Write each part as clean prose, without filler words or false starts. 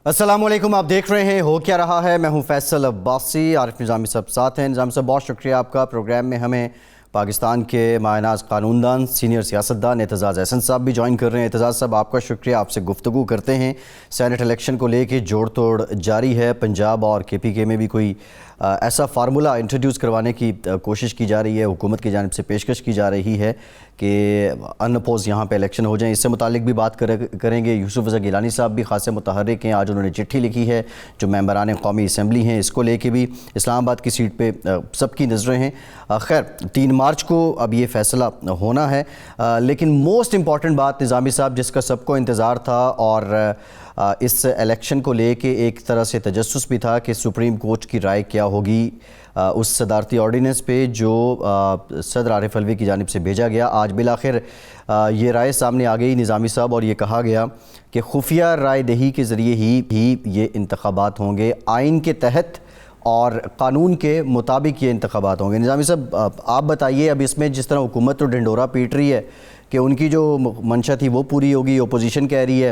السلام علیکم، آپ دیکھ رہے ہیں ہو کیا رہا ہے۔ میں ہوں فیصل عباسی، عارف نظامی صاحب ساتھ ہیں۔ نظامی صاحب بہت شکریہ آپ کا۔ پروگرام میں ہمیں پاکستان کے مایہ ناز قانون دان سینئر سیاستدان اعتزاز احسن صاحب بھی جوائن کر رہے ہیں۔ اعتزاز صاحب آپ کا شکریہ، آپ سے گفتگو کرتے ہیں۔ سینٹ الیکشن کو لے کے جوڑ توڑ جاری ہے، پنجاب اور کے پی کے میں بھی کوئی ایسا فارمولا انٹروڈیوس کروانے کی کوشش کی جا رہی ہے، حکومت کی جانب سے پیشکش کی جا رہی ہے کہ ان اپوز یہاں پہ الیکشن ہو جائیں۔ اس سے متعلق بھی بات کریں گے۔ یوسف رضا گیلانی صاحب بھی خاصے متحرک ہیں، آج انہوں نے چٹھی لکھی ہے جو ممبران قومی اسمبلی ہیں، اس کو لے کے بھی اسلام آباد کی سیٹ پہ سب کی نظریں ہیں۔ خیر 3 مارچ کو اب یہ فیصلہ ہونا ہے، لیکن موسٹ امپورٹنٹ بات نظامی صاحب جس کا سب کو انتظار تھا اور اس الیکشن کو لے کے ایک طرح سے تجسس بھی تھا کہ سپریم کورٹ کی رائے کیا ہوگی اس صدارتی آرڈیننس پہ جو صدر عارف الوی کی جانب سے بھیجا گیا۔ آج بالآخر یہ رائے سامنے آ گئی نظامی صاحب، اور یہ کہا گیا کہ خفیہ رائے دہی کے ذریعے ہی یہ انتخابات ہوں گے، آئین کے تحت اور قانون کے مطابق یہ انتخابات ہوں گے۔ نظامی صاحب آپ بتائیے، اب اس میں جس طرح حکومت تو ڈنڈورا پیٹ رہی ہے کہ ان کی جو منشا تھی وہ پوری ہوگی، اپوزیشن کہہ رہی ہے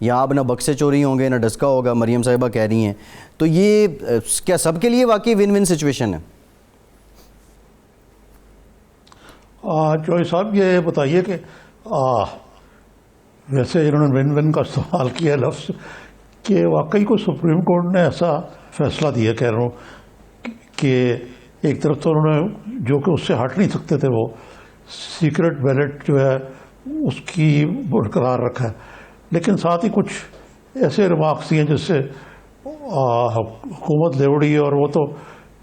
یہاں اب نہ بکسے چوری ہوں گے نہ ڈسکا ہوگا، مریم صاحبہ کہہ رہی ہیں، تو یہ کیا سب کے لیے واقعی ون ون سچویشن ہے؟ چوہے صاحب یہ بتائیے کہ ویسے انہوں نے ون ون کا استعمال کیا لفظ کہ واقعی کو سپریم کورٹ نے ایسا فیصلہ دیا کہہ رہا ہوں کہ ایک طرف تو انہوں نے جو کہ اس سے ہٹ نہیں سکتے تھے وہ سیکرٹ بیلٹ جو ہے اس کی برقرار رکھا ہے، لیکن ساتھ ہی کچھ ایسے ریمارکس دیے جس سے حکومت لے اڑی اور وہ تو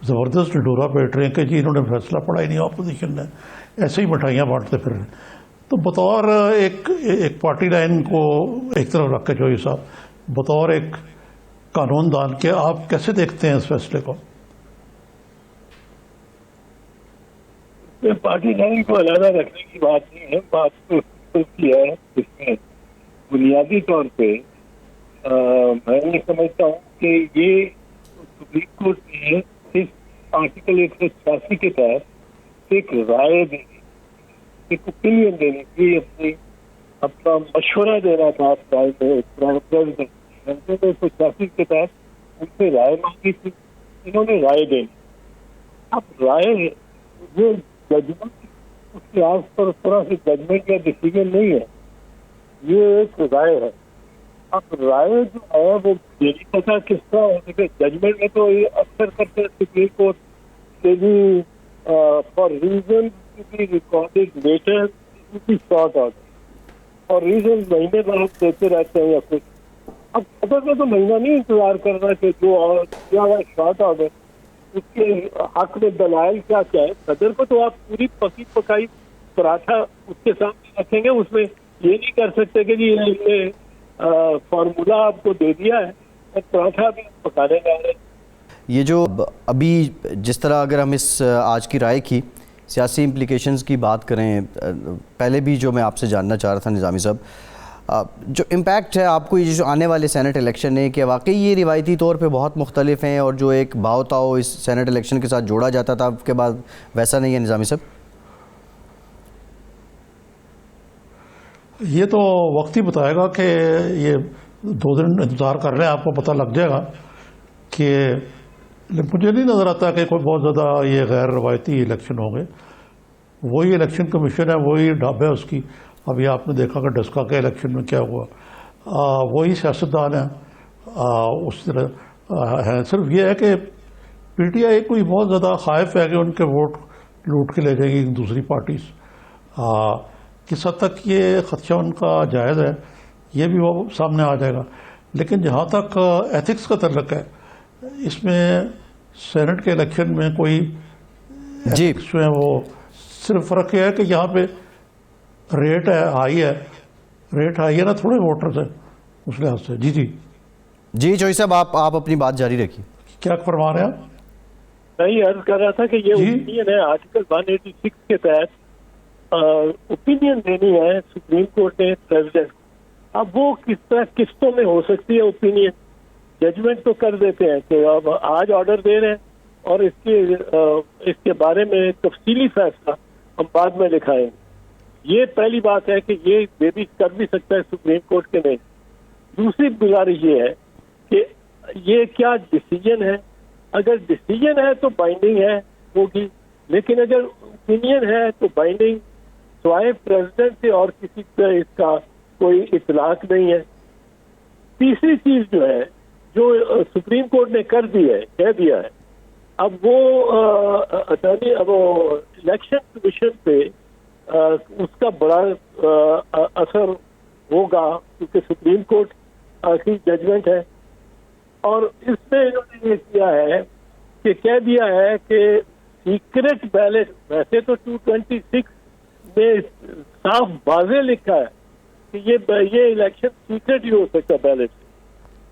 زبردست ڈنڈورا پیٹ رہے ہیں کہ جی انہوں نے فیصلہ پڑھا ہی نہیں، اپوزیشن نے ایسے ہی مٹھائیاں بانٹتے پھر رہے ہیں۔ تو بطور ایک پارٹی لائن کو ایک طرف رکھ کے چوہے صاحب، بطور ایک قانون دان کے آپ کیسے دیکھتے ہیں اس فیصلے کو؟ پارٹی لائن کو علیحدہ رکھنے کی بات نہیں ہے، بات تو کی ہے اس میں بنیادی طور پہ میں یہ سمجھتا ہوں کہ یہ سپریم کورٹ نے اس آرٹیکل 186 کے تحت ایک رائے دینی، ایک اوپینین دینی تھی، اپنا مشورہ دینا تھا پریزیڈنٹ 186 کے تحت ان سے رائے مانگی تھی، انہوں نے رائے دینی۔ اب رائے یہ ججمنٹ اس کے آس پر اس طرح سے ججمنٹ یا ڈیسیجن نہیں ہے، یہ ایک رائے ہے۔ اب رائے جو ہے وہ یہ نہیں پتا کس طرح ہونے کے ججمنٹ میں تو یہ اکثر کرتے سپریم کورٹ سے بھی for reason to be recorded letter to be sort out, اور ریزن مہینے بعد دیتے رہتے ہیں یا کچھ۔ اب صدر کو تو مہینہ نہیں انتظار کرنا کہ جو کیا ہوا شارٹ آرڈر اس کے حق میں دلائل کیا ہے۔ صدر کو تو آپ پوری پکی پکائی پراٹھا اس کے سامنے رکھیں گے، اس میں یہ نہیں کر سکتے کہ جی نے فارمولا آپ کو دے دیا ہے اور پراٹھا بھی پکانے جا رہے ہیں۔ یہ جو ابھی جس طرح اگر ہم اس آج کی رائے کی سیاسی امپلیکیشنز کی بات کریں، پہلے بھی جو میں آپ سے جاننا چاہ رہا تھا نظامی صاحب، جو امپیکٹ ہے آپ کو یہ جو آنے والے سینٹ الیکشن ہے، کہ واقعی یہ روایتی طور پہ بہت مختلف ہیں اور جو ایک بھاؤ تاؤ اس سینٹ الیکشن کے ساتھ جوڑا جاتا تھا اب کے بعد ویسا نہیں ہے نظامی صاحب؟ یہ تو وقت ہی بتائے گا کہ یہ 2 دن انتظار کر رہے ہیں، آپ کو پتہ لگ جائے گا کہ مجھے نہیں نظر آتا کہ کوئی بہت زیادہ یہ غیر روایتی الیکشن ہوں گے۔ وہی الیکشن کمیشن ہے، وہی ڈھاب ہے اس کی۔ ابھی آپ نے دیکھا کہ ڈسکا کے الیکشن میں کیا ہوا، وہی سیاستدان ہیں اس طرح ہے۔ صرف یہ ہے کہ پی ٹی آئی کوئی بہت زیادہ خائف ہے کہ ان کے ووٹ لوٹ کے لے جائے گی دوسری پارٹیز۔ کس حد تک یہ خدشہ ان کا جائز ہے یہ بھی وہ سامنے آ جائے گا، لیکن جہاں تک ایتھکس کا تعلق ہے اس میں سینٹ کے الیکشن میں کوئی ایتھکس جو ہے وہ صرف فرق یہ ہے کہ یہاں پہ ریٹ ہے ہائی ہے، ریٹ ہائی ہے نا، تھوڑے ووٹرز ہیں اس لحاظ سے۔ جی چوہی صاحب آپ اپنی بات جاری رکھیے۔ کیا فرما رہے ہیں آپ؟ میں یہ عرض کر رہا تھا کہ یہ اوپینین ہے آرٹیکل 186 کے تحت اوپینین دینی ہے سپریم کورٹ نے پریزیڈنٹ کو۔ اب وہ کس طرح قسطوں میں ہو سکتی ہے اوپینین، ججمنٹ تو کر دیتے ہیں کہ اب آج آرڈر دے رہے ہیں اور اس کے بارے میں تفصیلی فیصلہ ہم بعد میں لکھائیں۔ یہ پہلی بات ہے کہ یہ بھی کر بھی سکتا ہے سپریم کورٹ کے نہیں۔ دوسری گزارش یہ ہے کہ یہ کیا ڈیسیجن ہے. اگر ڈیسیجن ہے تو بائنڈنگ ہے ہوگی, لیکن اگر اوپینین ہے تو بائنڈنگ سوائے پریزیڈنٹ سے اور کسی کا اس کا کوئی اطلاق نہیں ہے. تیسری چیز جو ہے جو سپریم کورٹ نے کر دی ہے, کہہ دیا ہے, اب وہ الیکشن کمیشن پہ اس کا بڑا اثر ہوگا کیونکہ سپریم کورٹ کی ججمنٹ ہے. اور اس میں انہوں نے یہ کیا ہے کہ کہہ دیا ہے کہ سیکرٹ بیلٹ, ویسے تو 226 میں صاف واضح لکھا ہے کہ یہ الیکشن سیکرٹ ہی ہو سکتا بیلٹ سے,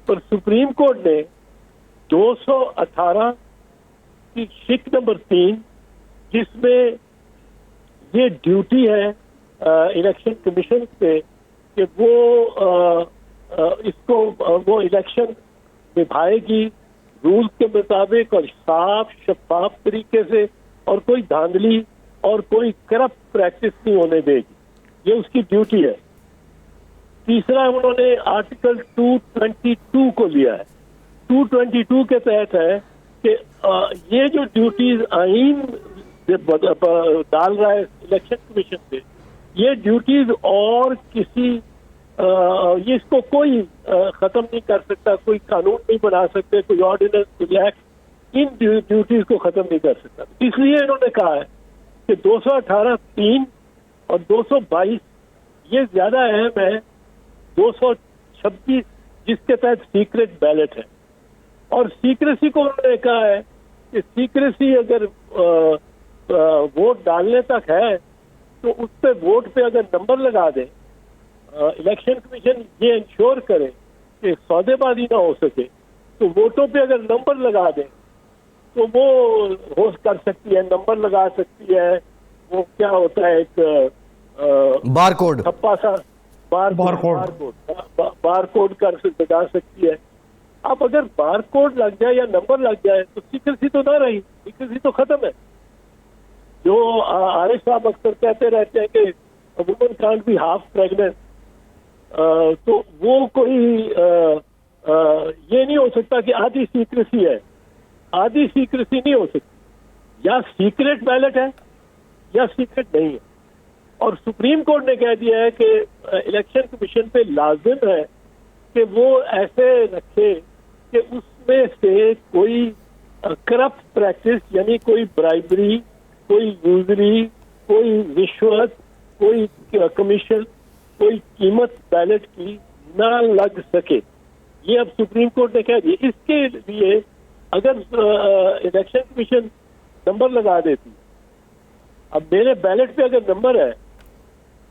پر سپریم کورٹ نے 218 کی شک نمبر 3 جس میں یہ ڈیوٹی ہے الیکشن کمیشن پہ کہ وہ اس کو وہ الیکشن نبھائے گی رول کے مطابق اور صاف شفاف طریقے سے, اور کوئی دھاندلی اور کوئی کرپٹ پریکٹس نہیں ہونے دے گی, یہ اس کی ڈیوٹی ہے. تیسرا انہوں نے آرٹیکل 222 کو لیا ہے. 222 کے تحت ہے کہ یہ جو ڈیوٹیز آئین ڈال رہا ہے الیکشن کمیشن پہ, یہ ڈیوٹیز اور کسی یہ اس کو کوئی ختم نہیں کر سکتا, کوئی قانون نہیں بنا سکتے, کوئی آرڈیننس, کوئی ایکٹ ان ڈیوٹیز کو ختم نہیں کر سکتا. اس لیے انہوں نے کہا ہے کہ 218(3) اور 222 یہ زیادہ اہم ہے 226 جس کے تحت سیکرٹ بیلٹ ہے. اور سیکریسی کو انہوں نے کہا ہے کہ سیکریسی اگر ووٹ ڈالنے تک ہے تو اس پہ ووٹ پہ اگر نمبر لگا دیں, الیکشن کمیشن یہ انشور کرے کہ سودے بازی نہ ہو سکے, تو ووٹوں پہ اگر نمبر لگا دیں تو وہ ہوسٹ کر سکتی ہے, نمبر لگا سکتی ہے. وہ کیا ہوتا ہے ایک بار کوڈ, تھپا سا بار کوڈ کر لگا سکتی ہے. اب اگر بار کوڈ لگ جائے یا نمبر لگ جائے تو سیکریسی تو نہ رہی, سیکریسی تو ختم ہے. جو عارف صاحب اکثر کہتے رہتے ہیں کہ woman can't be half pregnant, تو وہ کوئی یہ نہیں ہو سکتا کہ آدھی سیکریسی ہے. آدھی سیکریسی نہیں ہو سکتی, یا سیکریٹ بیلٹ ہے یا سیکریٹ نہیں ہے. اور سپریم کورٹ نے کہہ دیا ہے کہ الیکشن کمیشن پہ لازم ہے کہ وہ ایسے رکھے کہ اس میں سے کوئی کرپٹ پریکٹس یعنی کوئی برائبری, کوئی یوزری, کوئی رشوت, کوئی کمیشن, کوئی قیمت بیلٹ کی نہ لگ سکے. یہ اب سپریم کورٹ نے کہہ دیا. اس کے لیے اگر الیکشن کمیشن نمبر لگا دیتی, اب میرے بیلٹ پہ اگر نمبر ہے,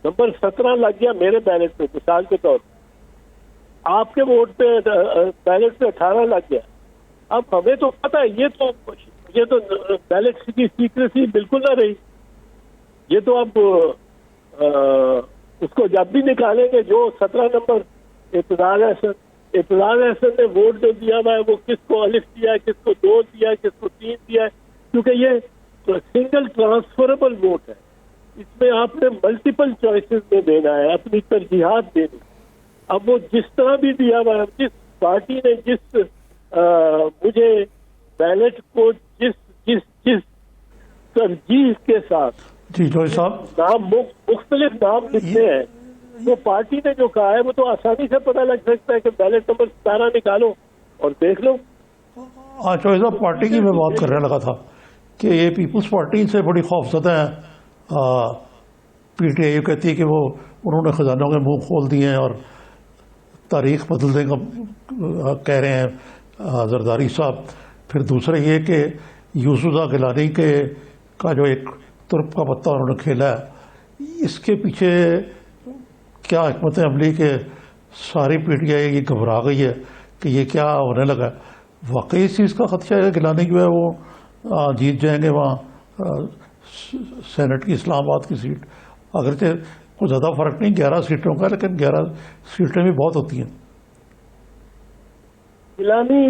نمبر 17 لگ گیا میرے بیلٹ پہ مثال کے طور پر, آپ کے ووٹ پہ بیلٹ پہ 18 لگ گیا. اب ہمیں تو پتہ ہے یہ تو بیلٹ کی سیکریسی بالکل نہ رہی. یہ تو اب اس کو جب بھی نکالیں گے جو 17 نمبر اعتزاز احسن نے ووٹ جو دیا ہوا ہے وہ کس کو الف دیا ہے, کس کو 2 دیا ہے, کس کو 3 دیا ہے, کیونکہ یہ سنگل ٹرانسفربل ووٹ ہے. اس میں آپ نے ملٹیپل چوائسز میں دینا ہے, اپنی ترجیحات دینی. اب وہ جس طرح بھی دیا ہوا ہے, جس پارٹی نے جس مجھے بیلٹ کو جس ترجیح کے ساتھ جی جوہر صاحب نام مختلف نام لکھتے ہیں, وہ پارٹی نے جو کہا ہے وہ تو آسانی سے پتہ لگ سکتا ہے کہ بیلٹ نمبر 17 نکالو اور دیکھ لو. ہاں جوہر صاحب پارٹی کی میں بات کرنے لگا تھا کہ یہ پیپلز پارٹی سے بڑی خوفزدہ ہیں. پی ٹی آئی یہ کہتی ہے کہ وہ انہوں نے خزانوں کے منہ کھول دیے ہیں اور تاریخ بدلنے کا کہہ رہے ہیں زرداری صاحب. پھر دوسرا یہ کہ یوسف گیلانی کا جو ایک ترپ کا پتہ انہوں نے کھیلا ہے, اس کے پیچھے کیا حکمت عملی کہ ساری پی ٹی آئی یہ گھبرا گئی ہے کہ یہ کیا ہونے لگا ہے. واقعی اس چیز کا خدشہ ہے کہ گیلانی جو ہے وہ جیت جائیں گے وہاں سینٹ کی اسلام آباد کی سیٹ, اگرچہ کوئی زیادہ فرق نہیں 11 سیٹوں کا, لیکن 11 سیٹیں بھی بہت ہوتی ہیں. گیلانی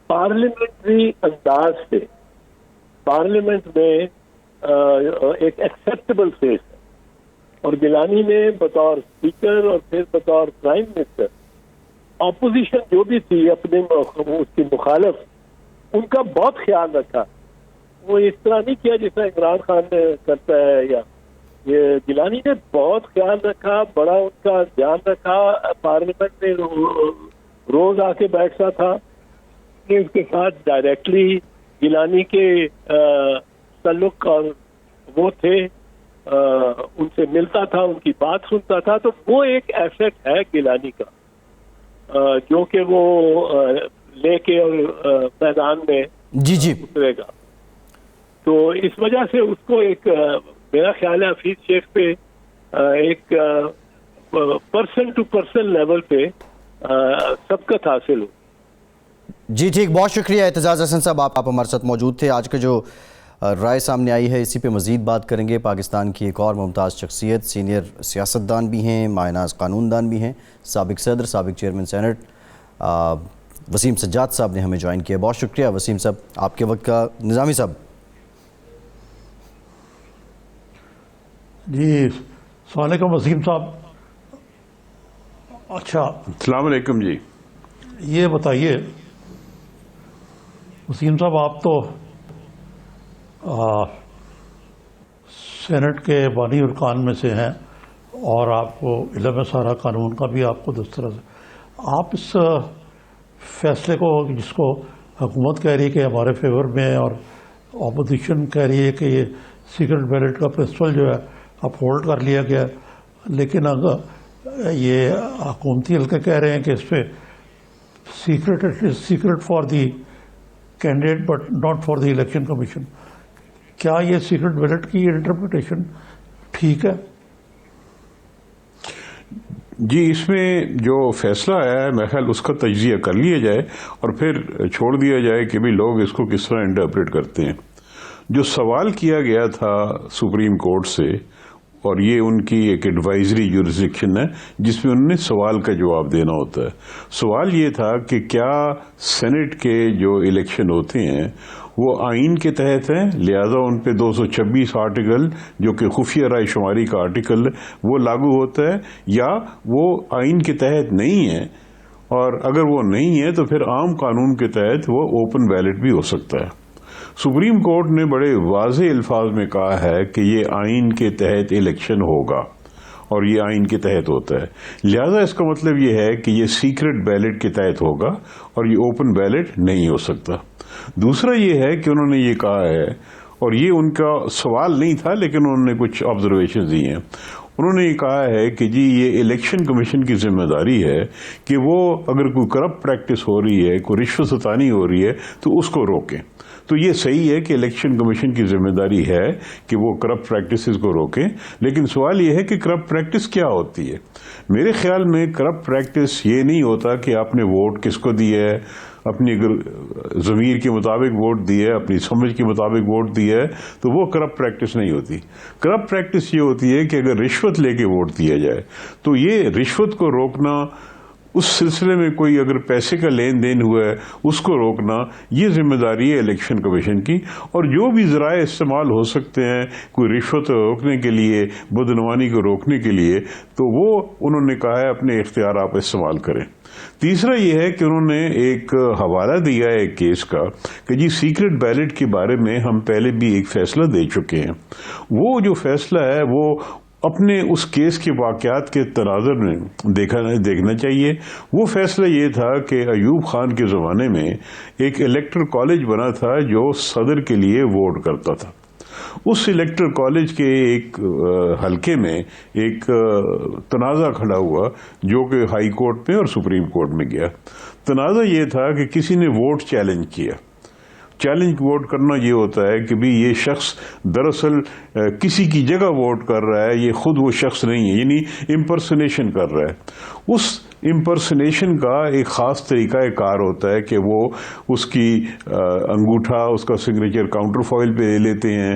پارلیمنٹری انداز سے پارلیمنٹ میں ایک ایکسیپٹیبل فیس ہے, اور گیلانی نے بطور اسپیکر اور پھر بطور پرائم منسٹر اپوزیشن جو بھی تھی اپنے اس کی مخالف, ان کا بہت خیال رکھا. وہ اس طرح نہیں کیا جس طرح عمران خان کرتا ہے, یا یہ گیلانی نے بہت خیال رکھا, بڑا ان کا دھیان رکھا. پارلیمنٹ میں روز آ کے بیٹھتا تھا, اس کے ساتھ ڈائریکٹلی گیلانی کے تعلق اور وہ تھے, ان سے ملتا تھا, ان کی بات سنتا تھا. تو وہ ایک ایسٹ ہے گیلانی کا جو کہ وہ لے کے میدان میں جی اترے گا. تو اس وجہ سے اس کو ایک میرا خیال ہے حفیظ شیخ پہ ایک پرسن ٹو پرسن لیول پہ سبقت حاصل ہو. جی ٹھیک, بہت شکریہ اعتزاز احسن صاحب, آپ ہمارے ساتھ موجود تھے. آج کا جو رائے سامنے آئی ہے اسی پہ مزید بات کریں گے. پاکستان کی ایک اور ممتاز شخصیت, سینئر سیاستدان بھی ہیں, ماہ ناز قانون دان بھی ہیں, سابق صدر, سابق چیئرمین سینٹ وسیم سجاد صاحب نے ہمیں جوائن کیا. بہت شکریہ وسیم صاحب آپ کے وقت کا. نظامی صاحب. جی السلام علیکم وسیم صاحب. اچھا السلام علیکم. جی یہ بتائیے وسیم صاحب, آپ تو سینٹ کے بانی ارکان میں سے ہیں اور آپ کو علم ہے سارا قانون کا بھی, آپ کو دسترس ہے. آپ اس فیصلے کو جس کو حکومت کہہ رہی ہے کہ ہمارے فیور میں ہے اور اپوزیشن کہہ رہی ہے کہ یہ سیکرٹ بیلٹ کا پرنسپل جو ہے اپ ہولڈ کر لیا گیا, لیکن اگر یہ حکومتی حلقے کہہ رہے ہیں کہ اس پہ secret for the candidate but not for the election commission, کیا یہ سیکرٹ بیلٹ کی انٹرپریٹیشن ٹھیک ہے؟ جی اس میں جو فیصلہ آیا ہے میرے خیال اس کا تجزیہ کر لیا جائے اور پھر چھوڑ دیا جائے کہ بھی لوگ اس کو کس طرح انٹرپریٹ کرتے ہیں. جو سوال کیا گیا تھا سپریم کورٹ سے, اور یہ ان کی ایک ایڈوائزری جورسڈکشن ہے جس میں انہوں نے سوال کا جواب دینا ہوتا ہے. سوال یہ تھا کہ کیا سینٹ کے جو الیکشن ہوتے ہیں وہ آئین کے تحت ہیں, لہذا ان پہ 226 آرٹیکل جو کہ خفیہ رائے شماری کا آرٹیکل ہے وہ لاگو ہوتا ہے, یا وہ آئین کے تحت نہیں ہے, اور اگر وہ نہیں ہے تو پھر عام قانون کے تحت وہ اوپن بیلٹ بھی ہو سکتا ہے. سپریم کورٹ نے بڑے واضح الفاظ میں کہا ہے کہ یہ آئین کے تحت الیکشن ہوگا اور یہ آئین کے تحت ہوتا ہے, لہذا اس کا مطلب یہ ہے کہ یہ سیکرٹ بیلٹ کے تحت ہوگا اور یہ اوپن بیلٹ نہیں ہو سکتا. دوسرا یہ ہے کہ انہوں نے یہ کہا ہے, اور یہ ان کا سوال نہیں تھا لیکن انہوں نے کچھ آبزرویشن دی ہیں, انہوں نے یہ کہا ہے کہ جی یہ الیکشن کمیشن کی ذمہ داری ہے کہ وہ اگر کوئی کرپٹ پریکٹس ہو رہی ہے, کوئی رشوت ستانی ہو رہی ہے تو اس کو روکیں. تو یہ صحیح ہے کہ الیکشن کمیشن کی ذمہ داری ہے کہ وہ کرپٹ پریکٹسز کو روکیں, لیکن سوال یہ ہے کہ کرپٹ پریکٹس کیا ہوتی ہے. میرے خیال میں کرپٹ پریکٹس یہ نہیں ہوتا کہ آپ نے ووٹ کس کو دیا ہے, اپنی ضمیر کے مطابق ووٹ دیا ہے, اپنی سمجھ کے مطابق ووٹ دیا ہے, تو وہ کرپٹ پریکٹس نہیں ہوتی. کرپٹ پریکٹس یہ ہوتی ہے کہ اگر رشوت لے کے ووٹ دیا جائے تو یہ رشوت کو روکنا, اس سلسلے میں کوئی اگر پیسے کا لین دین ہوا ہے اس کو روکنا, یہ ذمہ داری ہے الیکشن کمیشن کی. اور جو بھی ذرائع استعمال ہو سکتے ہیں کوئی رشوت روکنے کے لیے, بدعنوانی کو روکنے کے لیے, تو وہ انہوں نے کہا ہے اپنے اختیار آپ استعمال کریں. تیسرا یہ ہے کہ انہوں نے ایک حوالہ دیا ہے ایک کیس کا کہ جی سیکرٹ بیلٹ کے بارے میں ہم پہلے بھی ایک فیصلہ دے چکے ہیں. وہ جو فیصلہ ہے وہ اپنے اس کیس کے واقعات کے تناظر میں دیکھنا چاہیے. وہ فیصلہ یہ تھا کہ ایوب خان کے زمانے میں ایک الیکٹرل کالج بنا تھا جو صدر کے لیے ووٹ کرتا تھا. اس الیکٹرل کالج کے ایک حلقے میں ایک تنازع کھڑا ہوا جو کہ ہائی کورٹ میں اور سپریم کورٹ میں گیا. تنازع یہ تھا کہ کسی نے ووٹ چیلنج کیا. چیلنج ووٹ کرنا یہ ہوتا ہے کہ بھی یہ شخص دراصل کسی کی جگہ ووٹ کر رہا ہے, یہ خود وہ شخص نہیں ہے, یعنی امپرسنیشن کر رہا ہے. اس امپرسنیشن کا ایک خاص طریقہ کار ہوتا ہے کہ وہ اس کی انگوٹھا, اس کا سگنیچر کاؤنٹر فوائل پہ لے لیتے ہیں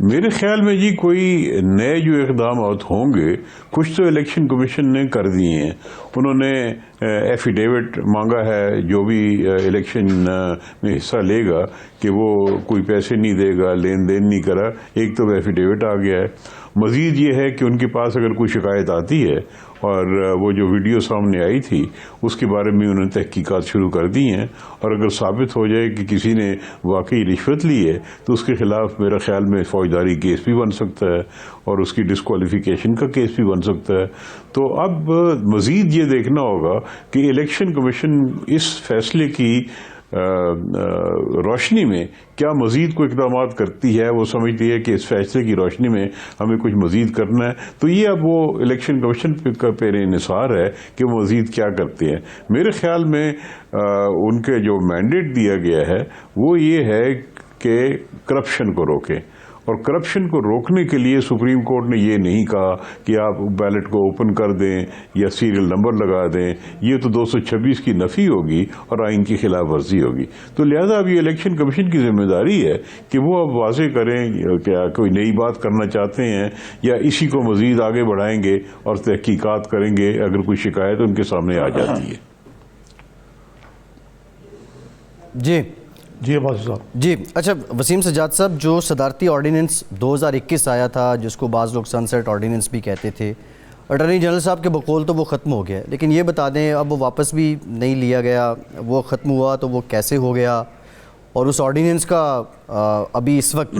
میرے خیال میں جی کوئی نئے جو اقدامات ہوں گے کچھ تو الیکشن کمیشن نے کر دیے ہیں. انہوں نے ایفیڈیوٹ مانگا ہے جو بھی الیکشن میں حصہ لے گا کہ وہ کوئی پیسے نہیں دے گا, لین دین نہیں کرا, ایک تو ایفیڈیوٹ آ گیا ہے. مزید یہ ہے کہ ان کے پاس اگر کوئی شکایت آتی ہے اور وہ جو ویڈیو سامنے آئی تھی اس کے بارے میں انہوں نے تحقیقات شروع کر دی ہیں, اور اگر ثابت ہو جائے کہ کسی نے واقعی رشوت لی ہے تو اس کے خلاف میرا خیال میں فوجداری کیس بھی بن سکتا ہے اور اس کی ڈسکوالیفیکیشن کا کیس بھی بن سکتا ہے. تو اب مزید یہ دیکھنا ہوگا کہ الیکشن کمیشن اس فیصلے کی روشنی میں کیا مزید کوئی اقدامات کرتی ہے. وہ سمجھتی ہے کہ اس فیصلے کی روشنی میں ہمیں کچھ مزید کرنا ہے, تو یہ اب وہ الیکشن کمیشن کا پیر انحصار ہے کہ وہ مزید کیا کرتے ہیں. میرے خیال میں ان کے جو مینڈیٹ دیا گیا ہے وہ یہ ہے کہ کرپشن کو روکیں, اور کرپشن کو روکنے کے لیے سپریم کورٹ نے یہ نہیں کہا کہ آپ بیلٹ کو اوپن کر دیں یا سیریل نمبر لگا دیں. یہ تو 226 کی نفی ہوگی اور آئین کی خلاف ورزی ہوگی. تو لہذا اب یہ الیکشن کمیشن کی ذمہ داری ہے کہ وہ اب واضح کریں کہ کوئی نئی بات کرنا چاہتے ہیں یا اسی کو مزید آگے بڑھائیں گے اور تحقیقات کریں گے اگر کوئی شکایت ان کے سامنے آ جاتی ہے. جی عباسی صاحب. جی اچھا وسیم سجاد صاحب, جو صدارتی آرڈیننس 2021 آیا تھا جس کو بعض لوگ سن سیٹ آرڈیننس بھی کہتے تھے, اٹارنی جنرل صاحب کے بقول تو وہ ختم ہو گیا, لیکن یہ بتا دیں اب وہ واپس بھی نہیں لیا گیا, وہ ختم ہوا تو وہ کیسے ہو گیا, اور اس آرڈیننس کا ابھی اس وقت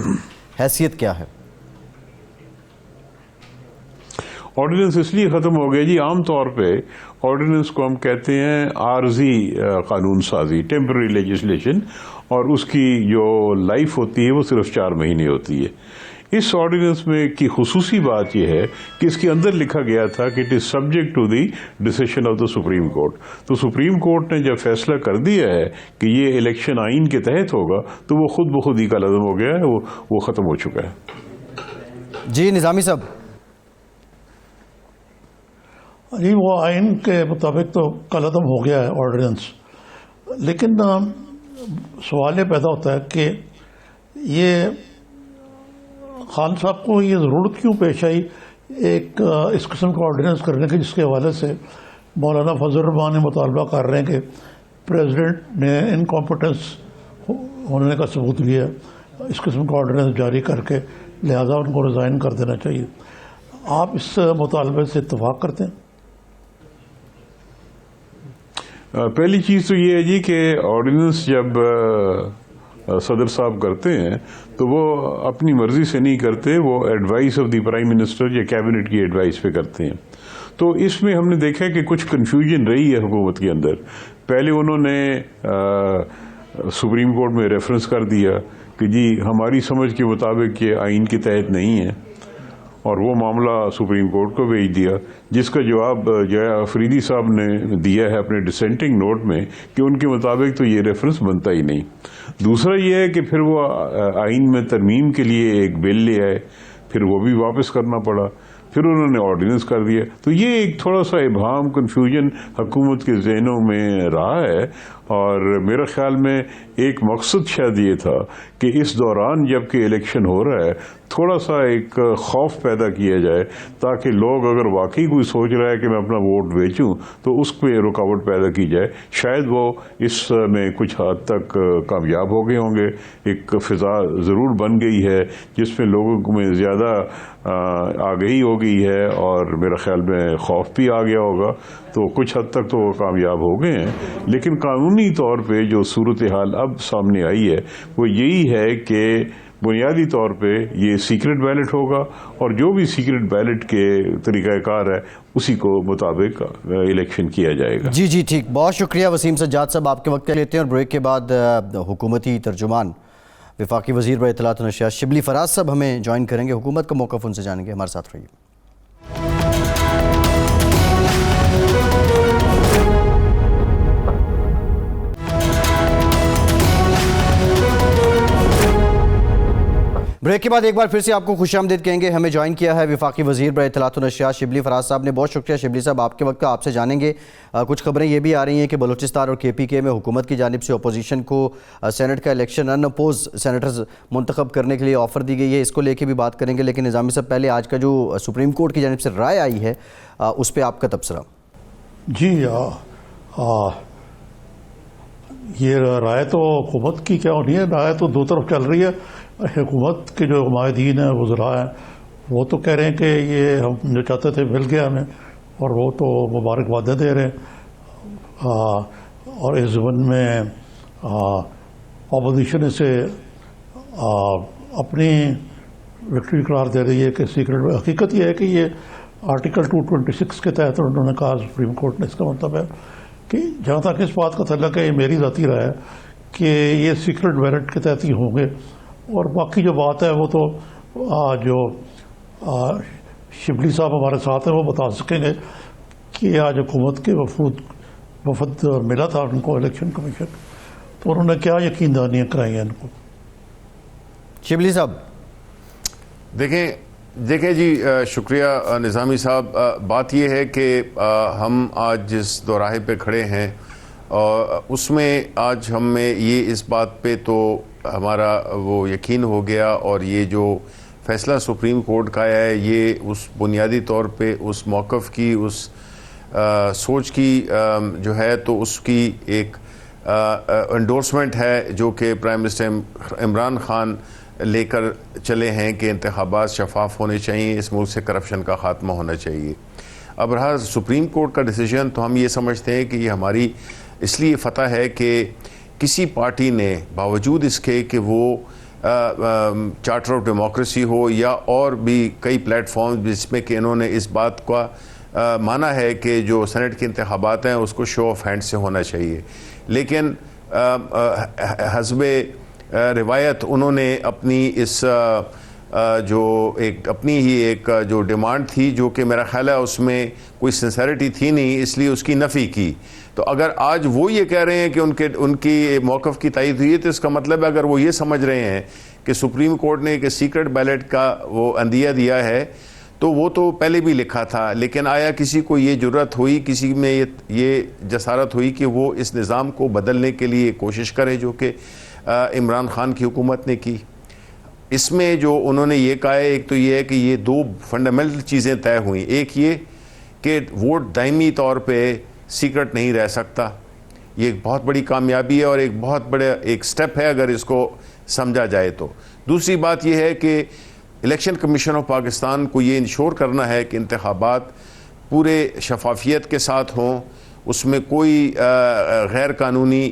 حیثیت کیا ہے؟ آرڈیننس اس لیے ختم ہو گیا جی, عام طور پہ آرڈیننس کو ہم کہتے ہیں عارضی قانون سازی, ٹیمپرری لیجسلیشن, اور اس کی جو لائف ہوتی ہے وہ صرف 4 مہینے ہوتی ہے. اس آرڈیننس میں کی خصوصی بات یہ ہے کہ اس کے اندر لکھا گیا تھا کہ it is subject to the decision of the supreme court. تو سپریم کورٹ نے جب فیصلہ کر دیا ہے کہ یہ الیکشن آئین کے تحت ہوگا تو وہ خود بخود ہی کا لازم ہو گیا ہے, وہ ختم ہو چکا ہے. جی نظامی صاحب. جی وہ آئین کے مطابق تو قلعدم ہو گیا ہے آرڈیننس, لیکن سوال یہ پیدا ہوتا ہے کہ یہ خان صاحب کو یہ ضرورت کیوں پیش آئی ایک اس قسم کا آرڈیننس کرنے کی, جس کے حوالے سے مولانا فضل الرحمان نے مطالبہ کر رہے ہیں کہ پریزیڈنٹ نے انکمپیٹنس ہونے کا ثبوت لیا اس قسم کا آرڈیننس جاری کر کے, لہذا ان کو ریزائن کر دینا چاہیے. آپ اس مطالبے سے اتفاق کرتے ہیں؟ پہلی چیز تو یہ ہے جی کہ آرڈیننس جب صدر صاحب کرتے ہیں تو وہ اپنی مرضی سے نہیں کرتے, وہ advice of the prime minister یا کیبنٹ کی ایڈوائس پہ کرتے ہیں. تو اس میں ہم نے دیکھا کہ کچھ کنفیوژن رہی ہے حکومت کے اندر. پہلے انہوں نے سپریم کورٹ میں ریفرنس کر دیا کہ جی ہماری سمجھ کے مطابق یہ آئین کے تحت نہیں ہے, اور وہ معاملہ سپریم کورٹ کو بھیج دیا, جس کا جواب جو ہے افریدی صاحب نے دیا ہے اپنے ڈسینٹنگ نوٹ میں کہ ان کے مطابق تو یہ ریفرنس بنتا ہی نہیں. دوسرا یہ ہے کہ پھر وہ آئین میں ترمیم کے لیے ایک بل لے آئے, پھر وہ بھی واپس کرنا پڑا, پھر انہوں نے آرڈیننس کر دیا. تو یہ ایک تھوڑا سا ابہام, کنفیوژن حکومت کے ذہنوں میں رہا ہے, اور میرا خیال میں ایک مقصد شاید یہ تھا کہ اس دوران جب کہ الیکشن ہو رہا ہے تھوڑا سا ایک خوف پیدا کیا جائے, تاکہ لوگ اگر واقعی کوئی سوچ رہا ہے کہ میں اپنا ووٹ بیچوں تو اس پہ رکاوٹ پیدا کی جائے. شاید وہ اس میں کچھ حد تک کامیاب ہو گئے ہوں گے. ایک فضا ضرور بن گئی ہے جس میں لوگوں میں زیادہ آگہی ہو گئی ہے, اور میرا خیال میں خوف بھی آ گیا ہوگا, تو کچھ حد تک تو وہ کامیاب ہو گئے ہیں. لیکن قانونی طور پہ جو صورتحال اب سامنے آئی ہے وہ یہی ہے کہ بنیادی طور پہ یہ سیکرٹ بیلٹ ہوگا, اور جو بھی سیکرٹ بیلٹ کے طریقہ کار ہے اسی کو مطابق الیکشن کیا جائے گا. جی ٹھیک, بہت شکریہ وسیم سجاد صاحب, آپ کے وقت لیتے ہیں. اور بریک کے بعد حکومتی ترجمان وفاقی وزیر برائے اطلاعات و نشریات شبلی فراز صاحب ہمیں جوائن کریں گے, حکومت کا موقف ان سے جانیں گے. ہمارے ساتھ رہیے. بریک کے بعد ایک بار پھر سے آپ کو خوش آمدید کہیں گے. ہمیں جوائن کیا ہے وفاقی وزیر برائے اطلاعات و نشریات شبلی فراز صاحب نے. بہت شکریہ شبلی صاحب آپ کے وقت کا. آپ سے جانیں گے کچھ خبریں یہ بھی آ رہی ہیں کہ بلوچستان اور KPK میں حکومت کی جانب سے اپوزیشن کو سینٹ کا الیکشن ان اپوز سینیٹرز منتخب کرنے کے لیے آفر دی گئی ہے. اس کو لے کے بھی بات کریں گے, لیکن نظامی صاحب پہلے آج کا جو سپریم کورٹ کی جانب سے رائے آئی ہے اس پہ آپ کا تبصرہ. جی یہ رائے تو حکومت کی کیا ہونی ہے, رائے تو دو طرف چل رہی ہے. حکومت کے جو معاہدین ہیں وزراء ہیں وہ تو کہہ رہے ہیں کہ یہ ہم جو چاہتے تھے مل گیا ہمیں, اور وہ تو مبارکبادیں دے رہے ہیں, اور اس ضمن میں اپوزیشن اسے اپنی وکٹری قرار دے رہی ہے کہ سیکرٹ. حقیقت یہ ہے کہ یہ آرٹیکل 226 کے تحت انہوں نے کہا, سپریم کورٹ نے, اس کا مطلب ہے کہ جہاں تک اس بات کا تعلق ہے, یہ میری ذاتی رائے ہے کہ یہ سیکرٹ بیلٹ کے تحت ہی ہوں گے. اور باقی جو بات ہے وہ تو جو شبلی صاحب ہمارے ساتھ ہیں وہ بتا سکیں گے کہ آج حکومت کے وفد ملا تھا ان کو الیکشن کمیشن, تو انہوں نے کیا یقین دہانیاں کرائی ہیں ان کو. شبلی صاحب دیکھیں جی, شکریہ نظامی صاحب. بات یہ ہے کہ ہم آج جس دوراہے پہ کھڑے ہیں اور اس میں آج ہمیں یہ اس بات پہ تو ہمارا وہ یقین ہو گیا, اور یہ جو فیصلہ سپریم کورٹ کا ہے یہ اس بنیادی طور پہ اس موقف کی, اس سوچ کی جو ہے تو اس کی ایک انڈورسمنٹ ہے جو کہ پرائم منسٹر عمران خان لے کر چلے ہیں کہ انتخابات شفاف ہونے چاہیے, اس ملک سے کرپشن کا خاتمہ ہونا چاہیے. اب رہا سپریم کورٹ کا ڈیسیجن, تو ہم یہ سمجھتے ہیں کہ یہ ہماری اس لیے فتح ہے کہ کسی پارٹی نے باوجود اس کے کہ وہ چارٹر آف ڈیموکریسی ہو یا اور بھی کئی پلیٹ فارم جس میں کہ انہوں نے اس بات کا مانا ہے کہ جو سینٹ کے انتخابات ہیں اس کو شو آف ہینڈ سے ہونا چاہیے, لیکن حسب روایت انہوں نے اپنی اس جو ایک اپنی ہی ایک جو ڈیمانڈ تھی جو کہ میرا خیال ہے اس میں کوئی سنسیریٹی تھی نہیں, اس لیے اس کی نفی کی. تو اگر آج وہ یہ کہہ رہے ہیں کہ ان کی موقف کی تائید ہوئی ہے, تو اس کا مطلب ہے اگر وہ یہ سمجھ رہے ہیں کہ سپریم کورٹ نے ایک سیکرٹ بیلٹ کا وہ عندیہ دیا ہے, تو وہ تو پہلے بھی لکھا تھا, لیکن آیا کسی کو یہ جرت ہوئی, کسی میں یہ جسارت ہوئی کہ وہ اس نظام کو بدلنے کے لیے کوشش کرے جو کہ عمران خان کی حکومت نے کی. اس میں جو انہوں نے یہ کہا ہے, ایک تو یہ ہے کہ یہ دو فنڈامنٹل چیزیں طے ہوئیں. ایک یہ کہ ووٹ دائمی طور پہ سیکرٹ نہیں رہ سکتا, یہ ایک بہت بڑی کامیابی ہے اور ایک بہت بڑا ایک سٹیپ ہے اگر اس کو سمجھا جائے تو. دوسری بات یہ ہے کہ الیکشن کمیشن آف پاکستان کو یہ انشور کرنا ہے کہ انتخابات پورے شفافیت کے ساتھ ہوں, اس میں کوئی غیر قانونی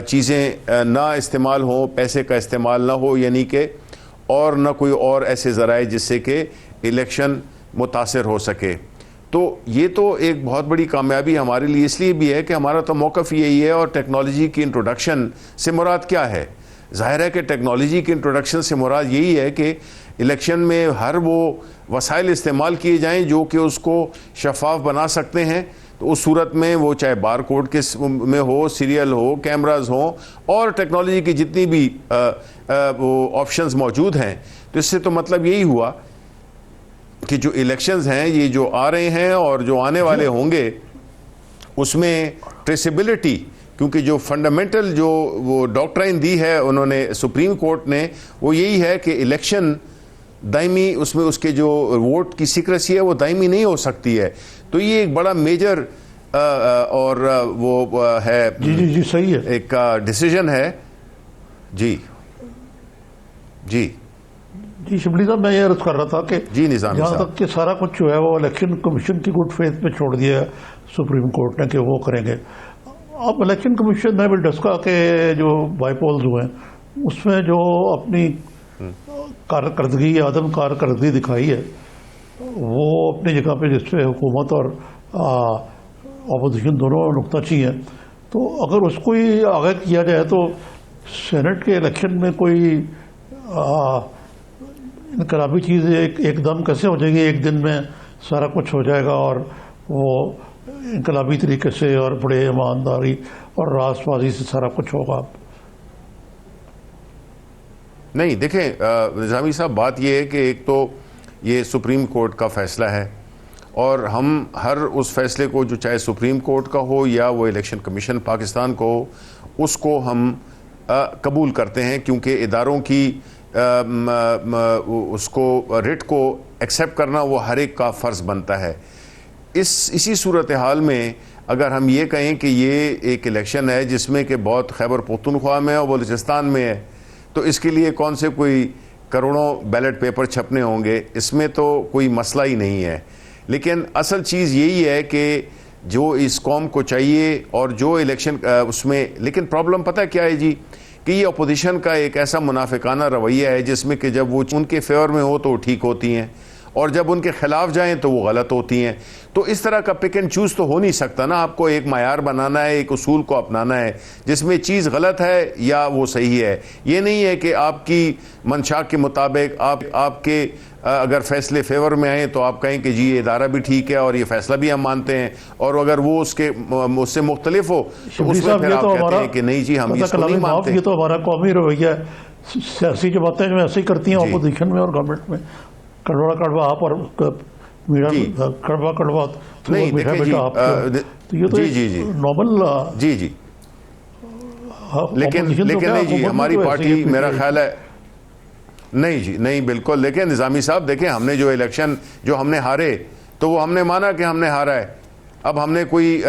چیزیں نہ استعمال ہوں, پیسے کا استعمال نہ ہو, یعنی کہ اور نہ کوئی اور ایسے ذرائع جس سے کہ الیکشن متاثر ہو سکے. تو یہ تو ایک بہت بڑی کامیابی ہمارے لیے اس لیے بھی ہے کہ ہمارا تو موقف یہی ہے, اور ٹیکنالوجی کی انٹروڈکشن سے مراد کیا ہے؟ ظاہر ہے کہ ٹیکنالوجی کی انٹروڈکشن سے مراد یہی ہے کہ الیکشن میں ہر وہ وسائل استعمال کیے جائیں جو کہ اس کو شفاف بنا سکتے ہیں. تو اس صورت میں وہ چاہے بار کوڈ کے میں ہو, سیریل ہو, کیمراز ہوں, اور ٹیکنالوجی کی جتنی بھی وہ آپشنز موجود ہیں. تو اس سے تو مطلب یہی ہوا کہ جو الیکشنز ہیں یہ جو آ رہے ہیں اور جو آنے والے ہوں گے اس میں ٹریسیبلٹی, کیونکہ جو فنڈامنٹل جو وہ ڈاکٹرائن دی ہے انہوں نے سپریم کورٹ نے, وہ یہی ہے کہ الیکشن دائمی اس میں اس کے جو ووٹ کی سیکریسی ہے وہ دائمی نہیں ہو سکتی ہے. تو یہ ایک بڑا میجر اور وہ ہے, جی صحیح ہے, ایک ڈیسیجن ہے. جی شبلی صاحب میں یہ عرض کر رہا تھا کہ جی نظام جہاں تک کہ سارا کچھ جو ہے وہ الیکشن کمیشن کی گڈ فیتھ پہ چھوڑ دیا ہے سپریم کورٹ نے کہ وہ کریں گے. اب الیکشن کمیشن نے بھی ڈسکا کے جو بائی پولز ہوئے ہیں اس میں جو اپنی کارکردگی یا عدم کارکردگی دکھائی ہے وہ اپنی جگہ پہ, جس پہ حکومت اور اپوزیشن دونوں نکتہ چی ہیں. تو اگر اس کو ہی آگے کیا جائے تو سینٹ کے الیکشن میں کوئی انقلابی چیز ایک دم کیسے ہو جائے گی؟ ایک دن میں سارا کچھ ہو جائے گا اور وہ انقلابی طریقے سے اور بڑے ایمانداری اور راست بازی سے سارا کچھ ہوگا. نہیں دیکھیں نظامی صاحب، بات یہ ہے کہ ایک تو یہ سپریم کورٹ کا فیصلہ ہے، اور ہم ہر اس فیصلے کو جو چاہے سپریم کورٹ کا ہو یا وہ الیکشن کمیشن پاکستان کو ہو، اس کو ہم قبول کرتے ہیں، کیونکہ اداروں کی اس کو ریٹ کو ایکسیپٹ کرنا وہ ہر ایک کا فرض بنتا ہے۔ اسی صورتحال میں اگر ہم یہ کہیں کہ یہ ایک الیکشن ہے جس میں کہ بہت خیبر پختونخوا میں اور بلوچستان میں ہے، تو اس کے لیے کون سے کوئی کروڑوں بیلٹ پیپر چھپنے ہوں گے، اس میں تو کوئی مسئلہ ہی نہیں ہے۔ لیکن اصل چیز یہی ہے کہ جو اس قوم کو چاہیے اور جو الیکشن اس میں، لیکن پرابلم پتہ کیا ہے جی، کہ یہ اپوزیشن کا ایک ایسا منافقانہ رویہ ہے جس میں کہ جب وہ ان کے فیور میں ہو تو وہ ٹھیک ہوتی ہیں، اور جب ان کے خلاف جائیں تو وہ غلط ہوتی ہیں۔ تو اس طرح کا پک اینڈ چوز تو ہو نہیں سکتا نا، آپ کو ایک معیار بنانا ہے، ایک اصول کو اپنانا ہے جس میں چیز غلط ہے یا وہ صحیح ہے۔ یہ نہیں ہے کہ آپ کی منشا کے مطابق آپ کے اگر فیصلے فیور میں آئیں تو آپ کہیں کہ جی یہ ادارہ بھی ٹھیک ہے اور یہ فیصلہ بھی ہم مانتے ہیں، اور اگر وہ اس سے مختلف ہو تو اس میں پھر آپ کہتے ہیں کہ نہیں جی ہم اس کو نہیں مانتے۔ یہ تو ہمارا قومی رویہ ہے، سیاسی جو باتیں جو ایسے ہی کرتی ہیں اپوزیشن میں اور گورنمنٹ میں، کڑوا کڑوا آپ اور میڈیا کڑوا کڑوا نہیں میٹھا دیکھیں بیٹا آپ، تو یہ تو جی نارمل جی لیکن نہیں جی ہماری پارٹی میرا خیال ہے نہیں جی نہیں بالکل۔ لیکن نظامی صاحب دیکھیں، ہم نے جو الیکشن جو ہم نے ہارے تو وہ ہم نے مانا کہ ہم نے ہارا ہے۔ اب ہم نے کوئی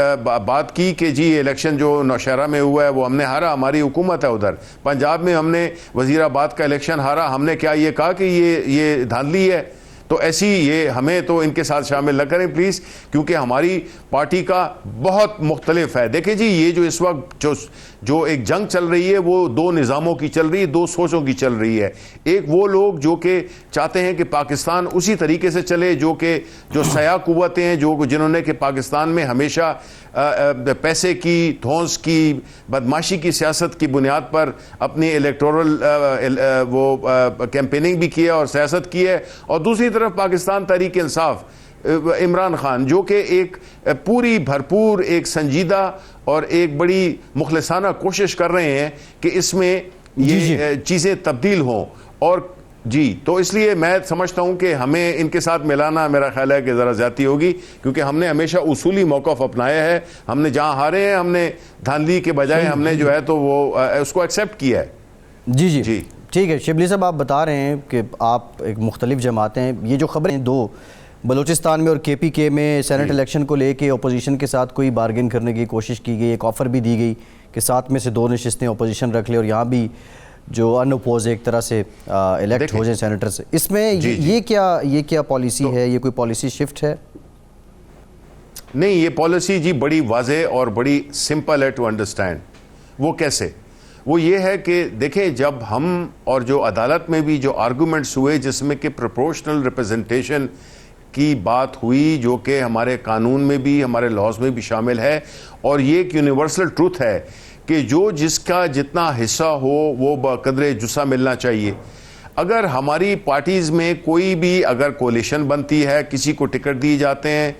بات کی کہ جی الیکشن جو نوشہرہ میں ہوا ہے وہ ہم نے ہارا، ہماری حکومت ہے ادھر۔ پنجاب میں ہم نے وزیر آباد کا الیکشن ہارا، ہم نے کیا یہ کہا کہ یہ دھاندلی ہے؟ تو ایسی یہ ہمیں تو ان کے ساتھ شامل نہ کریں پلیز، کیونکہ ہماری پارٹی کا بہت مختلف ہے۔ دیکھیں جی یہ جو اس وقت جو ایک جنگ چل رہی ہے وہ دو نظاموں کی چل رہی ہے، دو سوچوں کی چل رہی ہے۔ ایک وہ لوگ جو کہ چاہتے ہیں کہ پاکستان اسی طریقے سے چلے جو سیاہ قوتیں ہیں، جنہوں نے کہ پاکستان میں ہمیشہ پیسے کی دھونس کی بدماشی کی سیاست کی بنیاد پر اپنی الیکٹورل وہ کیمپیننگ بھی کی ہے اور سیاست کی ہے، اور دوسری طرف پاکستان تحریک انصاف عمران خان جو کہ ایک پوری بھرپور ایک سنجیدہ اور ایک بڑی مخلصانہ کوشش کر رہے ہیں کہ اس میں یہ چیزیں تبدیل ہوں۔ اور جی تو اس لیے میں سمجھتا ہوں کہ ہمیں ان کے ساتھ ملانا میرا خیال ہے کہ ذرا زیادتی ہوگی، کیونکہ ہم نے ہمیشہ اصولی موقف اپنایا ہے۔ ہم نے جہاں ہارے ہیں ہم نے دھاندلی کے بجائے ہم نے جو ہے تو وہ اس کو ایکسیپٹ کیا ہے۔ جی ٹھیک ہے شبلی صاحب، آپ بتا رہے ہیں کہ آپ ایک مختلف جماعتیں، یہ جو خبریں دو بلوچستان میں اور کے پی کے میں سینٹ الیکشن کو لے کے اپوزیشن کے ساتھ کوئی بارگین کرنے کی کوشش کی گئی، ایک آفر بھی دی گئی کہ 7 میں سے 2 نشستیں اپوزیشن رکھ لے اور یہاں بھی جو ان اپوز ایک طرح سے الیکٹ ہو جائیں سینیٹر سے۔ اس میں یہ کیا پالیسی ہے؟ یہ کوئی پالیسی شفٹ ہے؟ نہیں، یہ پالیسی جی بڑی واضح اور بڑی سمپل ہے ٹو انڈرسٹینڈ۔ وہ کیسے؟ وہ یہ ہے کہ دیکھیں جب ہم اور جو عدالت میں بھی جو آرگومنٹس ہوئے جس میں کہ پروپورشنل ریپرزنٹیشن کی بات ہوئی جو کہ ہمارے قانون میں بھی ہمارے لاز میں بھی شامل ہے، اور یہ ایک یونیورسل ٹروتھ ہے کہ جس کا جتنا حصہ ہو وہ بقدر جسہ ملنا چاہیے۔ اگر ہماری پارٹیز میں کوئی بھی اگر کولیشن بنتی ہے، کسی کو ٹکٹ دیے جاتے ہیں،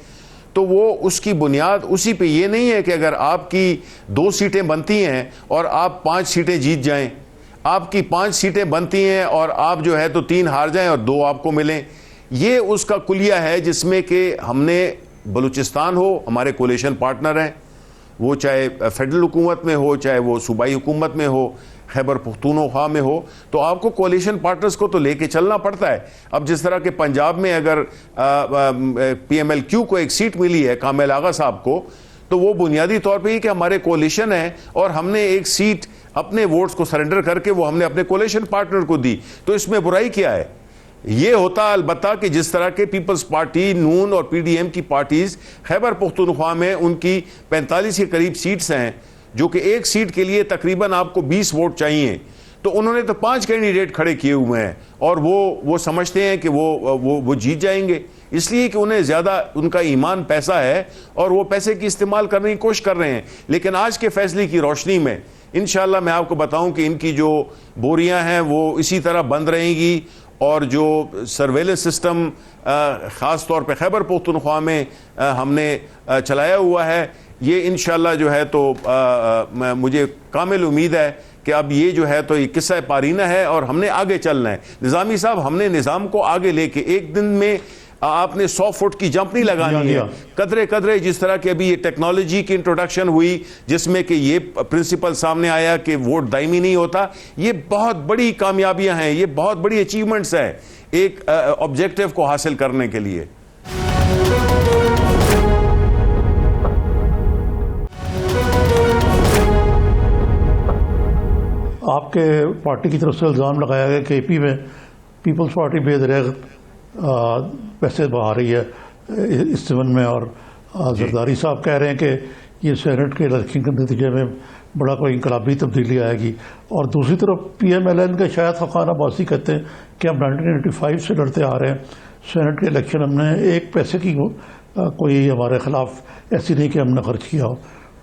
تو وہ اس کی بنیاد اسی پہ یہ نہیں ہے کہ اگر آپ کی 2 سیٹیں بنتی ہیں اور آپ 5 سیٹیں جیت جائیں، آپ کی 5 سیٹیں بنتی ہیں اور آپ جو ہے تو 3 ہار جائیں اور 2 آپ کو ملیں۔ یہ اس کا کلیہ ہے جس میں کہ ہم نے بلوچستان ہو، ہمارے کولیشن پارٹنر ہیں، وہ چاہے فیڈرل حکومت میں ہو چاہے وہ صوبائی حکومت میں ہو، خیبر پختونخوا میں ہو، تو آپ کو کولیشن پارٹنرز کو تو لے کے چلنا پڑتا ہے۔ اب جس طرح کہ پنجاب میں اگر پی ایم ایل کیو کو ایک سیٹ ملی ہے کامل آغا صاحب کو، تو وہ بنیادی طور پہ ہی کہ ہمارے کولیشن ہے اور ہم نے ایک سیٹ اپنے ووٹس کو سرنڈر کر کے وہ ہم نے اپنے کولیشن پارٹنر کو دی، تو اس میں برائی کیا ہے؟ یہ ہوتا البتہ کہ جس طرح کے پیپلز پارٹی، نون اور پی ڈی ایم کی پارٹیز خیبر پختونخوا میں ان کی 45 کے قریب سیٹس ہیں، جو کہ ایک سیٹ کے لیے تقریباً آپ کو 20 ووٹ چاہیے، تو انہوں نے تو 5 کینڈیڈیٹ کھڑے کیے ہوئے ہیں اور وہ سمجھتے ہیں کہ وہ جیت جائیں گے، اس لیے کہ انہیں زیادہ ان کا ایمان پیسہ ہے اور وہ پیسے کی استعمال کرنے کی کوشش کر رہے ہیں۔ لیکن آج کے فیصلے کی روشنی میں انشاءاللہ میں آپ کو بتاؤں کہ ان کی جو بوریاں ہیں وہ اسی طرح بند رہیں گی، اور جو سرویلنس سسٹم خاص طور پہ خیبر پختونخوا میں ہم نے چلایا ہوا ہے، یہ انشاءاللہ جو ہے تو مجھے کامل امید ہے کہ اب یہ جو ہے تو یہ قصہ پارینہ ہے اور ہم نے آگے چلنا ہے. نظامی صاحب, ہم نے نظام کو آگے لے کے ایک دن میں آپ نے 100 فٹ کی جمپ نہیں لگانی ہے. قدرے قدرے جس طرح کہ ابھی یہ ٹیکنالوجی کی انٹروڈکشن ہوئی جس میں کہ یہ پرنسپل سامنے آیا کہ ووٹ دائمی نہیں ہوتا, یہ بہت بڑی کامیابیاں ہیں, یہ بہت بڑی اچیومنٹس ہیں ایک آبجیکٹیو کو حاصل کرنے کے لیے. آپ کے پارٹی کی طرف سے الزام لگایا گیا کہ اے پی میں پیپلز پارٹی بے دریغ پیسے بہا رہی ہے اس ضمن میں, اور زرداری صاحب کہہ رہے ہیں کہ یہ سینٹ کے الیکشن کے نتیجے میں بڑا کوئی انقلابی تبدیلی آئے گی. اور دوسری طرف پی ایم ایل این کے شاید خاقان عباسی کہتے ہیں کہ ہم 1985 سے لڑتے آ رہے ہیں, سینٹ کے الیکشن ہم نے ایک پیسے کی کوئی ہمارے خلاف ایسی نہیں کہ ہم نے خرچ کیا ہو.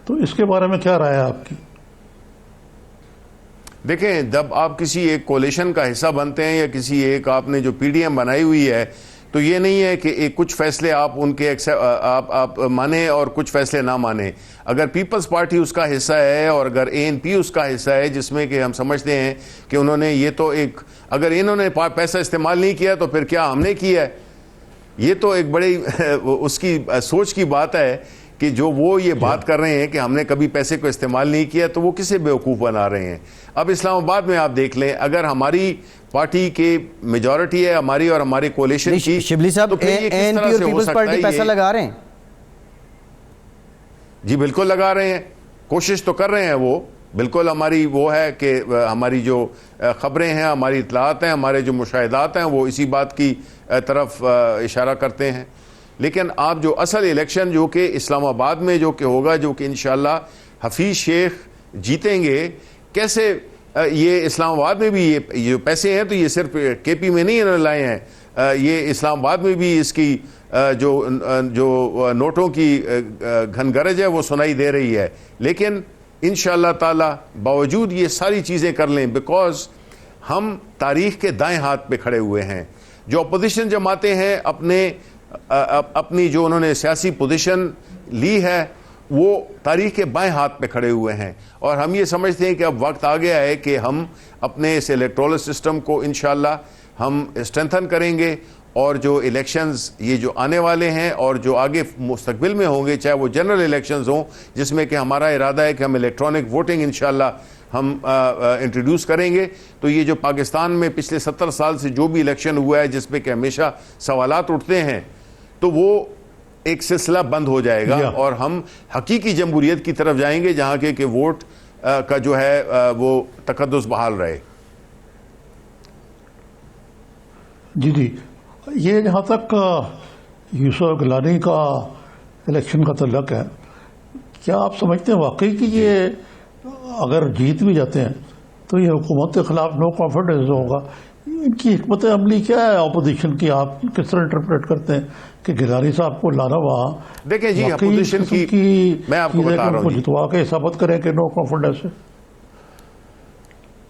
تو اس کے بارے میں کیا رائے ہے آپ کی؟ دیکھیں, جب آپ کسی ایک کولیشن کا حصہ بنتے ہیں یا کسی ایک آپ نے جو پی ڈی ایم بنائی ہوئی ہے تو یہ نہیں ہے کہ کچھ فیصلے آپ ان کے آپ مانیں اور کچھ فیصلے نہ مانیں. اگر پیپلز پارٹی اس کا حصہ ہے اور اگر اے این پی اس کا حصہ ہے جس میں کہ ہم سمجھتے ہیں کہ انہوں نے یہ تو ایک, اگر انہوں نے پیسہ استعمال نہیں کیا تو پھر کیا ہم نے کیا ہے؟ یہ تو ایک بڑی اس کی سوچ کی بات ہے کہ جو وہ یہ بات کر رہے ہیں کہ ہم نے کبھی پیسے کو استعمال نہیں کیا تو وہ کسے بیوقوف بنا رہے ہیں. اب اسلام آباد میں آپ دیکھ لیں, اگر ہماری پارٹی کی میجورٹی ہے ہماری اور ہماری کولیشن کی, شبلی صاحب اے این پی اور پیپلز پارٹی پیسہ لگا رہے ہیں؟ جی بالکل لگا رہے ہیں, کوشش تو کر رہے ہیں وہ بالکل. ہماری وہ ہے کہ ہماری جو خبریں ہیں, ہماری اطلاعات ہیں, ہمارے جو مشاہدات ہیں وہ اسی بات کی طرف اشارہ کرتے ہیں. لیکن آپ جو اصل الیکشن جو کہ اسلام آباد میں جو کہ ہوگا, جو کہ انشاءاللہ حفیظ شیخ جیتیں گے, کیسے یہ اسلام آباد میں بھی یہ جو پیسے ہیں تو یہ صرف کے پی میں نہیں انہوں نے لائے ہیں, یہ اسلام آباد میں بھی اس کی جو نوٹوں کی گھن گرج ہے وہ سنائی دے رہی ہے. لیکن انشاءاللہ تعالی باوجود یہ ساری چیزیں کر لیں, بیکاز ہم تاریخ کے دائیں ہاتھ پہ کھڑے ہوئے ہیں. جو اپوزیشن جماعتیں ہیں اپنی جو انہوں نے سیاسی پوزیشن لی ہے وہ تاریخ کے بائیں ہاتھ پہ کھڑے ہوئے ہیں, اور ہم یہ سمجھتے ہیں کہ اب وقت آ گیا ہے کہ ہم اپنے اس الیکٹورل سسٹم کو انشاءاللہ ہم اسٹرینتھن کریں گے, اور جو الیکشنز یہ جو آنے والے ہیں اور جو آگے مستقبل میں ہوں گے, چاہے وہ جنرل الیکشنز ہوں جس میں کہ ہمارا ارادہ ہے کہ ہم الیکٹرانک ووٹنگ انشاءاللہ ہم انٹروڈیوس کریں گے, تو یہ جو پاکستان میں پچھلے 70 سال سے جو بھی الیکشن ہوا ہے جس پہ کہ ہمیشہ سوالات اٹھتے ہیں تو وہ ایک سلسلہ بند ہو جائے گا, اور ہم حقیقی جمہوریت کی طرف جائیں گے جہاں کہ ووٹ کا جو ہے وہ تقدس بحال رہے. جی یہ جہاں تک یوسف گیلانی کا الیکشن کا تعلق ہے, کیا آپ سمجھتے ہیں واقعی کہ یہ اگر جیت بھی جاتے ہیں تو یہ حکومت کے خلاف نو کانفیڈنس ہوگا؟ ان کی حکمت عملی کیا ہے اپوزیشن کی؟ آپ کس طرح انٹرپریٹ کرتے ہیں کہ گیلانی صاحب کو لانا وہاں؟ دیکھیں جی, اپوزیشن کی میں آپ کو بتا رہا ہوں جتوا کے ثابت کریں کہ نو کانفیڈنس ہے.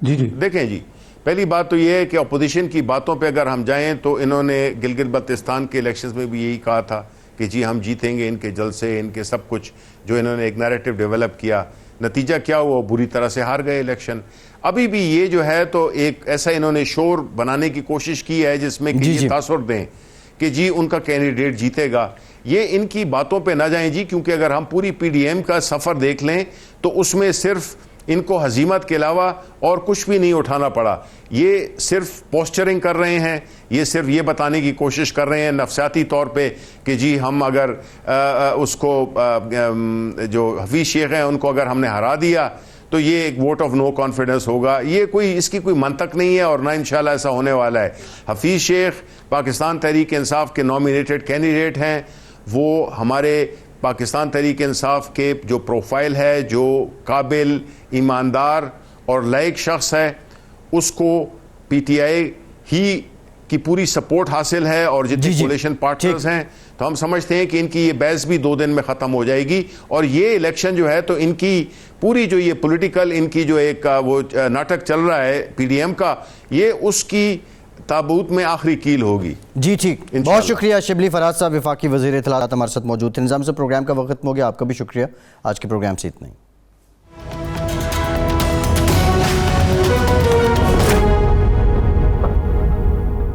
جی دیکھیں جی, پہلی بات تو یہ ہے کہ اپوزیشن کی باتوں پہ اگر ہم جائیں تو انہوں نے گلگت بلتستان کے الیکشنز میں بھی یہی کہا تھا کہ جی ہم جیتیں گے, ان کے جلسے, ان کے سب کچھ جو انہوں نے ایک نیریٹو ڈیولپ کیا, نتیجہ کیا ہوا؟ بری طرح سے ہار گئے الیکشن. ابھی بھی یہ جو ہے تو ایک ایسا انہوں نے شور بنانے کی کوشش کی ہے جس میں کہ یہ تاثر دیں کہ جی ان کا کینڈیڈیٹ جیتے گا. یہ ان کی باتوں پہ نہ جائیں جی, کیونکہ اگر ہم پوری پی ڈی ایم کا سفر دیکھ لیں تو اس میں صرف ان کو ہزیمت کے علاوہ اور کچھ بھی نہیں اٹھانا پڑا. یہ صرف پوسچرنگ کر رہے ہیں, یہ صرف یہ بتانے کی کوشش کر رہے ہیں نفسیاتی طور پہ کہ جی ہم اگر اس کو جو حفیظ شیخ ہیں ان کو اگر ہم نے ہرا دیا تو یہ ایک ووٹ آف نو کانفیڈنس ہوگا. یہ اس کی کوئی منطق نہیں ہے اور نہ انشاءاللہ ایسا ہونے والا ہے. حفیظ شیخ پاکستان تحریک انصاف کے نامینیٹڈ کینڈیڈیٹ ہیں, وہ ہمارے پاکستان تحریک انصاف کے جو پروفائل ہے, جو قابل, ایماندار اور لائق شخص ہے, اس کو پی ٹی آئی ہی کی پوری سپورٹ حاصل ہے, اور جتنے کولیشن پارٹنرز ہیں تو ہم سمجھتے ہیں کہ ان کی یہ بحث بھی 2 دن میں ختم ہو جائے گی, اور یہ الیکشن جو ہے تو ان کی پوری جو یہ پولیٹیکل ان کی جو ایک وہ ناٹک چل رہا ہے پی ڈی ایم کا, یہ اس کی تابوت میں آخری کیل ہوگی. جی ٹھیک, بہت شکریہ شبلی فرحات صاحب, وفاقی وزیر اطلاعات ہمارے ساتھ موجود تھے. نظام سے پروگرام کا وقت ختم ہو گیا, آپ کا بھی شکریہ. آج کے پروگرام سے اتنا ہی.